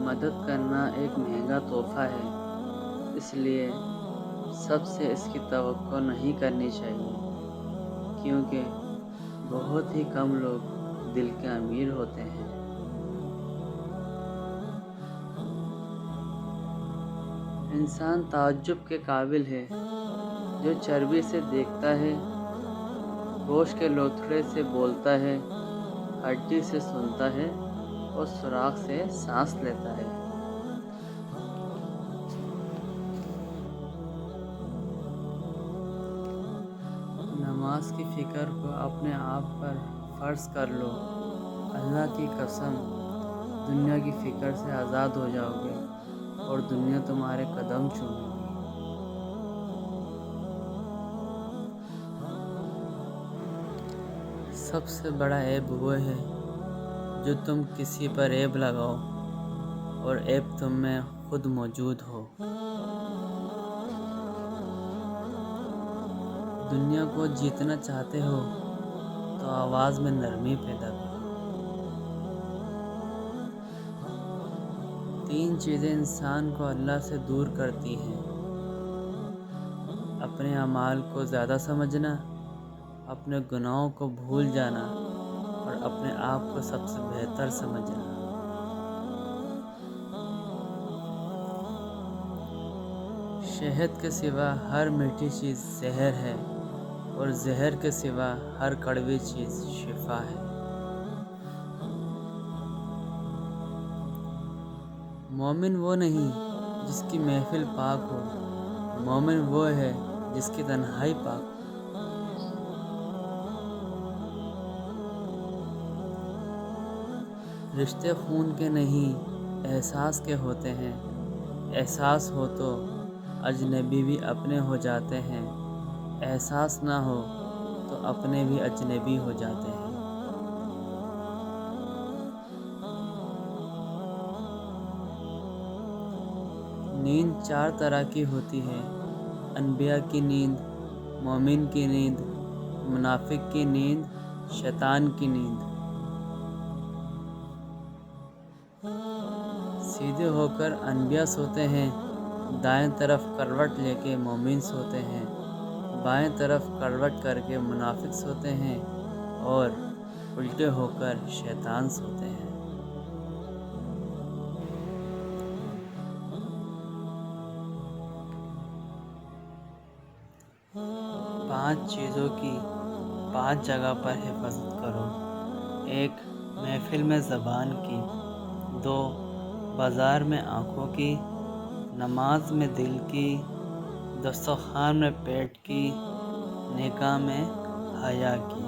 مدد کرنا ایک مہنگا تحفہ ہے، اس لیے سب سے اس کی توقع نہیں کرنی چاہیے، کیونکہ بہت ہی کم لوگ دل کے امیر ہوتے ہیں۔ انسان تعجب کے قابل ہے جو چربی سے دیکھتا ہے، گوشت کے لوتھڑے سے بولتا ہے، ہڈی سے سنتا ہے اور سوراخ سے سانس لیتا ہے۔ نماز کی فکر کو اپنے آپ پر فرض کر لو، اللہ کی قسم دنیا کی فکر سے آزاد ہو جاؤ گے اور دنیا تمہارے قدم چومے گی۔ سب سے بڑا عیب وہ ہے جو تم کسی پر عیب لگاؤ اور عیب تم میں خود موجود ہو۔ دنیا کو جیتنا چاہتے ہو تو آواز میں نرمی پیدا کرو۔ 3 چیزیں انسان کو اللہ سے دور کرتی ہیں: اپنے اعمال کو زیادہ سمجھنا، اپنے گناہوں کو بھول جانا اور اپنے آپ کو سب سے بہتر سمجھنا۔ شہد کے سوا ہر میٹھی چیز زہر ہے اور زہر کے سوا ہر کڑوی چیز شفا ہے۔ مومن وہ نہیں جس کی محفل پاک ہو، مومن وہ ہے جس کی تنہائی پاک ہو۔ رشتے خون کے نہیں احساس کے ہوتے ہیں، احساس ہو تو اجنبی بھی اپنے ہو جاتے ہیں، احساس نہ ہو تو اپنے بھی اجنبی ہو جاتے ہیں۔ نیند 4 طرح کی ہوتی ہے: انبیاء کی نیند، مومن کی نیند، منافق کی نیند، شیطان کی نیند۔ سیدھے ہو کر انبیاء سوتے ہیں، دائیں طرف کروٹ لے کے مومن سوتے ہیں، بائیں طرف کروٹ کر کے منافق سوتے ہیں اور الٹے ہو کر شیطان سوتے ہیں۔ 5 چیزوں کی 5 جگہ پر حفاظت کرو: 1 محفل میں زبان کی، 2 بازار میں آنکھوں کی، نماز میں دل کی، دسترخوان میں پیٹ کی، نکاح میں حیا کی۔